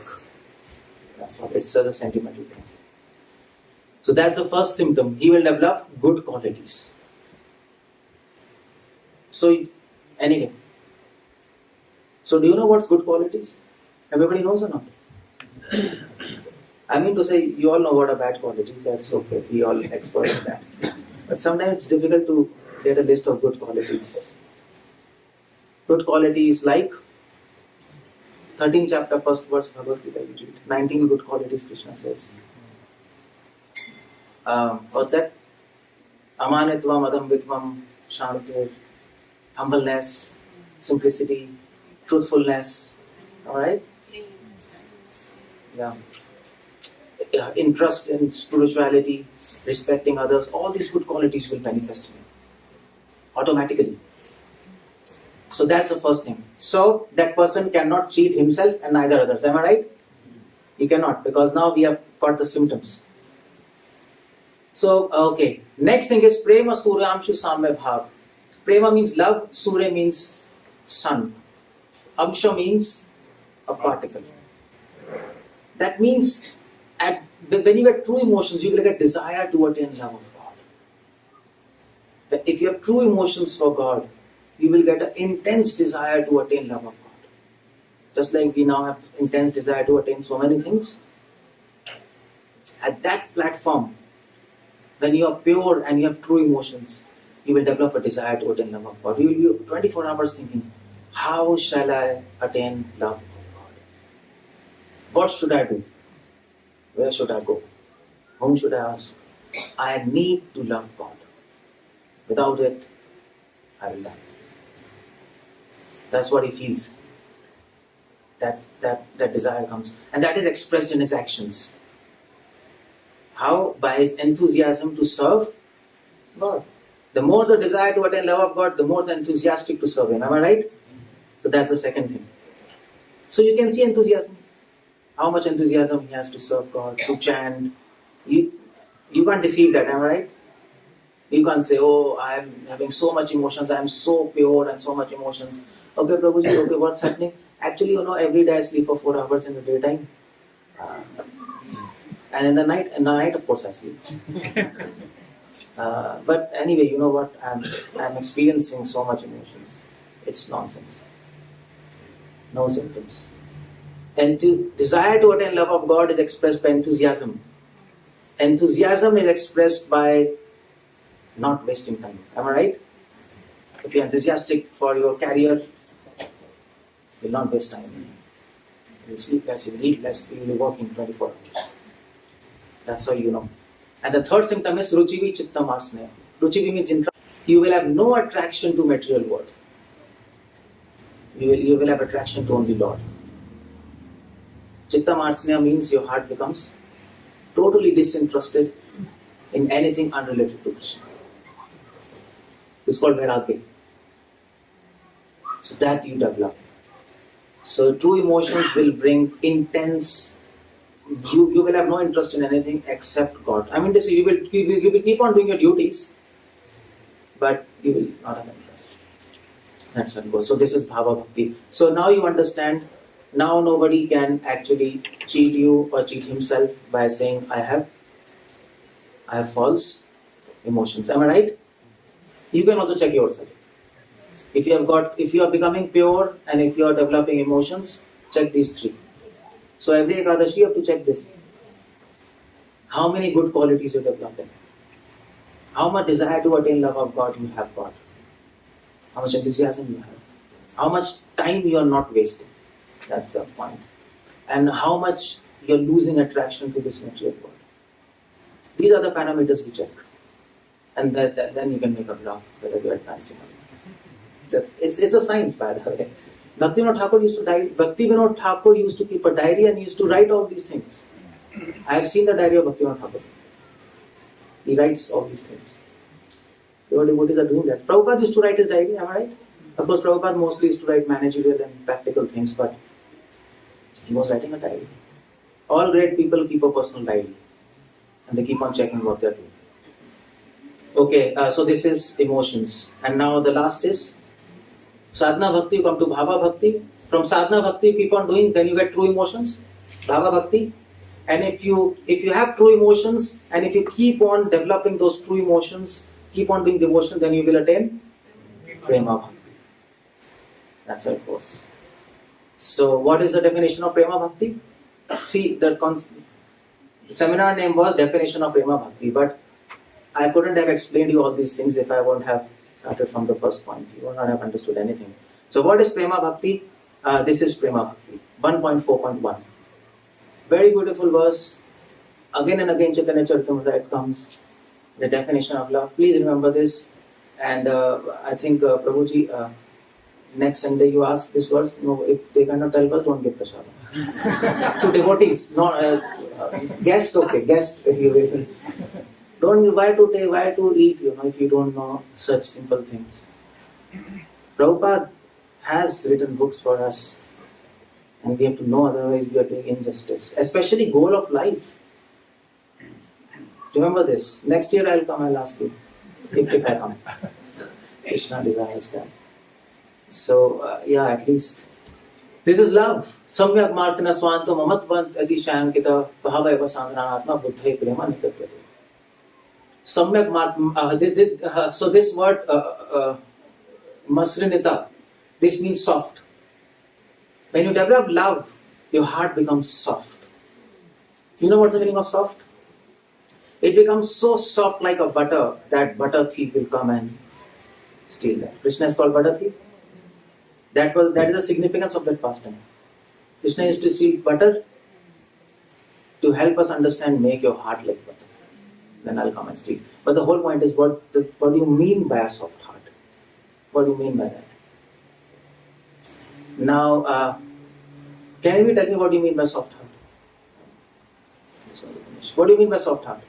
Speaker 1: That's what it's a sentimental thing. So that's the first symptom. He will develop good qualities. So, anyway. So, do you know what's good qualities? Everybody knows or not? I mean to say, you all know what are bad qualities. That's okay. We all expert in that. But sometimes it's difficult to get a list of good qualities. Good qualities like 13th chapter, 1st verse, Bhagavad Gita, you read. 19 good qualities, Krishna says. What's that? Amanitvam, adambitvam, shanti, humbleness, simplicity, truthfulness. Alright? Yeah. Interest in spirituality, respecting others. All these good qualities will manifest in you automatically. So that's the first thing. So that person cannot cheat himself and neither others. Am I right? He cannot, because now we have got the symptoms. So, okay. Next thing is Prema Suryamshu Samya Bhav. Prema means love, Surya means sun. Amsha means a particle. That means when you get true emotions, you will get desire to attain love of God. But if you have true emotions for God, you will get an intense desire to attain love of God. Just like we now have intense desire to attain so many things. At that platform, when you are pure and you have true emotions, you will develop a desire to attain love of God. You will be 24 hours thinking, how shall I attain love of God? What should I do? Where should I go? Whom should I ask? I need to love God. Without it, I will die. That's what he feels. That desire comes. And that is expressed in his actions. How? By his enthusiasm to serve God. The more the desire to attain love of God, the more the enthusiastic to serve Him. Am I right? So that's the second thing. So you can see enthusiasm. How much enthusiasm he has to serve God, to chant. You can't deceive that, am I right? You can't say, oh, I am having so much emotions, I am so pure and so much emotions. Okay, Prabhuji, okay, what's happening? Actually, every day I sleep for 4 hours in the daytime. And in the night, of course, I sleep. But anyway, you know what? I'm experiencing so much emotions. It's nonsense. No symptoms. And desire to attain love of God is expressed by enthusiasm. Enthusiasm is expressed by not wasting time. Am I right? If you're enthusiastic for your career, you will not waste time. You will sleep less, you will eat less, you will be working 24 hours. That's how you know. And the third symptom is ruchivi chittam asneya. Ruchivi means interest. You will have no attraction to material world. You will have attraction to only Lord. Chittam asneya means your heart becomes totally disinterested in anything unrelated to Krishna. It's called vairagya. So that you develop. So true emotions will bring intense. You will have no interest in anything except God. I mean, you will keep on doing your duties, but you will not have interest. That's how it goes. So this is Bhava Bhakti. So now you understand. Now nobody can actually cheat you or cheat himself by saying, I have false emotions. Am I right? You can also check yourself. If you are becoming pure and if you are developing emotions, check these three. So every Ekadashi you have to check this. How many good qualities you are developing? How much desire to attain love of God you have got? How much enthusiasm you have? How much time you are not wasting? That's the point. And how much you are losing attraction to this material world. These are the parameters we check. And then you can make a graph whether you are advancing or not. It's a science, by the way. Bhaktivinoda Thakur used to keep a diary and he used to write all these things. I have seen the diary of Bhaktivinoda Thakur. He writes all these things. Your devotees are doing that. Prabhupada used to write his diary, am I right? Of course, Prabhupada mostly used to write managerial and practical things, but he was writing a diary. All great people keep a personal diary. And they keep on checking what they are doing. Okay, so this is emotions. And now the last is Sadhana Bhakti. You come to Bhava Bhakti. From Sadhana Bhakti you keep on doing, then you get true emotions. Bhava Bhakti. And if you have true emotions and if you keep on developing those true emotions, keep on doing devotion, then you will attain Prema Bhakti. That's how it goes. So, what is the definition of Prema Bhakti? See, the seminar name was Definition of Prema Bhakti, but I couldn't have explained you all these things if I wouldn't have started from the first point. You would not have understood anything. So, what is Prema Bhakti? This is Prema Bhakti, 1.4.1. Very beautiful verse. Again and again, Chaitanya Charitamrita, it comes. The definition of love. Please remember this. And I think, Prabhuji, next Sunday you ask this verse. No, if they cannot tell us, don't give prasadam. To devotees, no, guest, okay, guest, if you will. Don't, why to eat, if you don't know such simple things. Prabhupada has written books for us, and we have to know, otherwise we are doing injustice. Especially goal of life. Remember this. Next year I'll come, I'll ask you. If I come. Krishna desires that. So, at least. This is love. Samyak marsana swanto mamatvant 𝗙𝗪𝗀𝗀𝗀𝗀 𝗪𝗲𝗪𝗀 buddhai prema nitatyate. Samyak marsana. So this word masrinita, this means soft. When you develop love, your heart becomes soft. You know what's the meaning of soft? It becomes so soft like a butter that butter thief will come and steal that. Krishna is called butter thief. That is the significance of that pastime. Krishna used to steal butter to help us understand, make your heart like butter. Then I'll come and steal. But the whole point is, what do you mean by a soft heart? What do you mean by that? Now, can you tell me what do you mean by soft heart? What do you mean by soft heart?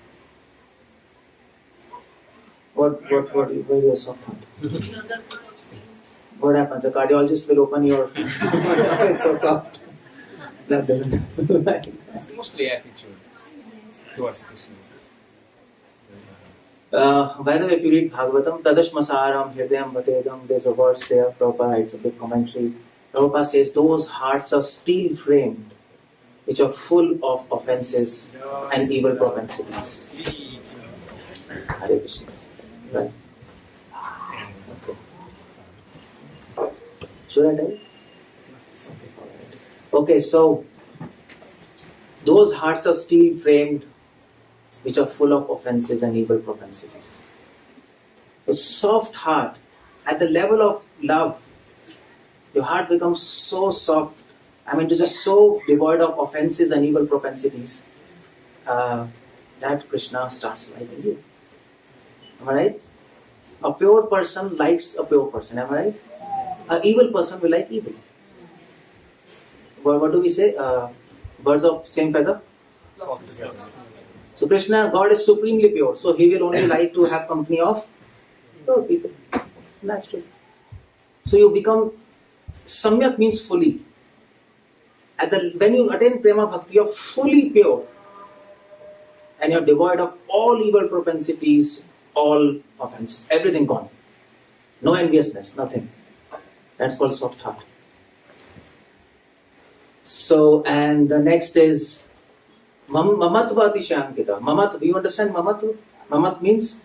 Speaker 1: What is a soft heart? What happens? A cardiologist will open your it's so soft. That doesn't happen.
Speaker 3: It's mostly attitude towards Krishna.
Speaker 1: By the way, if you read Bhagavatam, 𝗙𝗪𝗪𝗀𝗪𝗀𝗀 𝗪𝗀𝗪𝗪𝗀𝗪, there's a verse there. Prabhupada writes a big commentary. Prabhupada says, those hearts are steel framed, which are full of offenses and evil propensities. Hare Krishna. Right. Okay. Should I tell you? Okay, so those hearts are steel framed, which are full of offenses and evil propensities. A soft heart, at the level of love, your heart becomes so soft. It is just so devoid of offenses and evil propensities that Krishna starts liking you. Am I right? A pure person likes a pure person. Am I right? An evil person will like evil. What do we say? Birds of same feather? So Krishna, God is supremely pure. So He will only like to have company of pure people. Naturally. So you become, samyak means fully. When you attain prema bhakti, you're fully pure. And you're devoid of all evil propensities, all offenses, everything gone. No enviousness, nothing. That's called soft heart. So, and the next is mamatva 𝗙𝗪𝗀𝗀𝗀𝗀. Mamat, do you understand mamat? Mamat means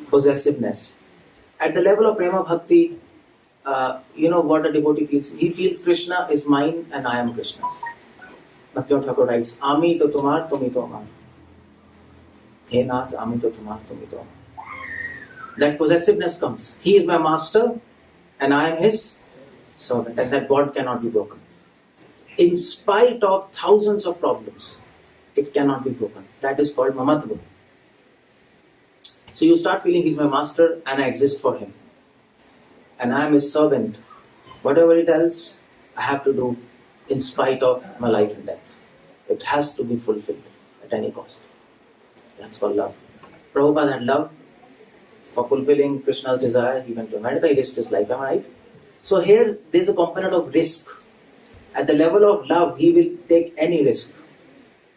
Speaker 1: possessiveness. At the level of prema bhakti, you know what a devotee feels? He feels Krishna is mine and I am Krishna's. Bhaktivinoda Thakur writes, Ami to tumar, tumi to amar. Hey Nath, Ami to tumar, tumi to amar. That possessiveness comes. He is my master and I am his servant, and that bond cannot be broken. In spite of thousands of problems, it cannot be broken. That is called mamatva. So you start feeling he's my master and I exist for him. And I am his servant. Whatever he tells, I have to do in spite of my life and death. It has to be fulfilled at any cost. That's called love. Prabhupada had love. For fulfilling Krishna's desire, he went to America, he risked his life, am I right? So here, there's a component of risk. At the level of love, he will take any risk.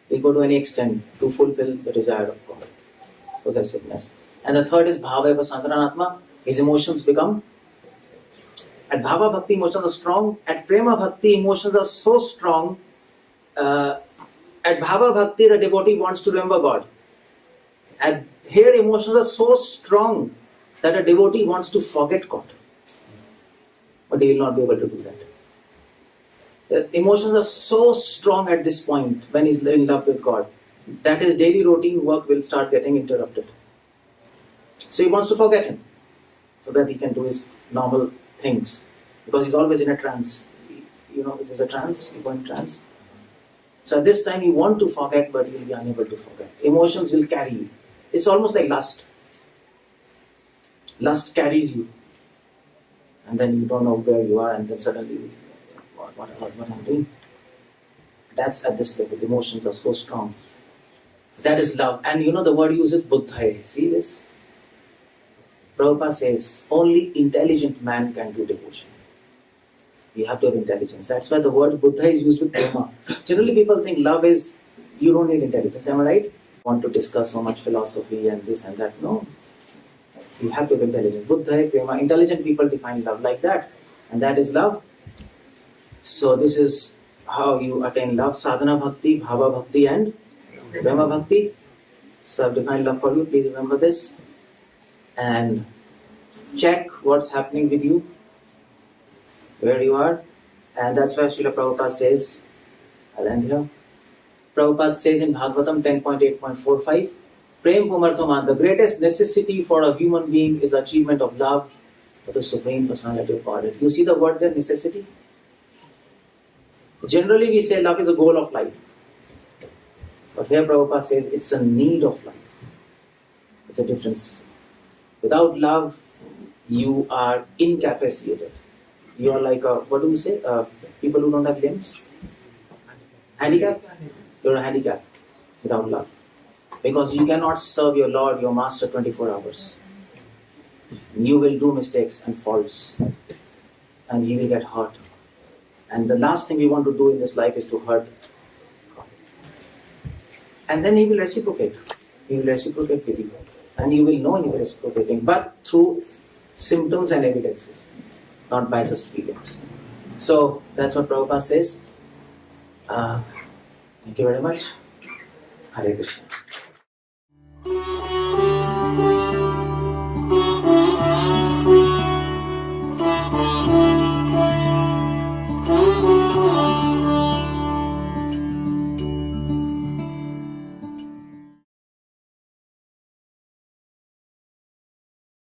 Speaker 1: He'll go to any extent to fulfill the desire of God. Possessiveness. And the third is bhava santranatma. His emotions become. At bhava bhakti, emotions are strong. At prema bhakti, emotions are so strong. At bhava bhakti, the devotee wants to remember God. At here, emotions are so strong that a devotee wants to forget God. but he will not be able to do that. The emotions are so strong at this point when he's in love with God that his daily routine work will start getting interrupted. So he wants to forget him so that he can do his normal things, because he's always in a trance. You know, it is a trance, you go in trance. So at this time you want to forget, but you'll be unable to forget. Emotions will carry you. It's almost like lust. Lust carries you. And then you don't know where you are, and then suddenly, what I'm doing? That's at this level. Emotions are so strong. That is love. And you know the word used is 𝗙𝗲𝗪. See this? Prabhupada says, only intelligent man can do devotion. You have to have intelligence. That's why the word 𝗙𝗲𝗪 is used with prema. Generally people think love is, you don't need intelligence. Am I right? Want to discuss so much philosophy and this and that. No. You have to have intelligence. 𝗙𝗲𝗪, prema. Intelligent people define love like that. And that is love. So this is how you attain love. Sadhana bhakti, bhava bhakti and prema bhakti. So I've defined love for you. Please remember this. And check what's happening with you, where you are. And that's why Srila Prabhupada says, I'll end here. Prabhupada says in Bhagavatam 10.8.45, Prem Pumarthaman, the greatest necessity for a human being is achievement of love for the Supreme Personality of Godhead. You see the word there, necessity? Generally we say love is a goal of life. But here Prabhupada says it's a need of life. It's a difference. Without love, you are incapacitated. You are like a, what do we say? People who don't have limbs? Handicap? You're a handicap without love. Because you cannot serve your Lord, your Master 24 hours. You will do mistakes and faults. And you will get hurt. And the last thing you want to do in this life is to hurt God. And then He will reciprocate. He will reciprocate with you. And you will know He is reciprocating, but through symptoms and evidences, not by just feelings. So that's what Prabhupada says. Thank you very much. Hare Krishna.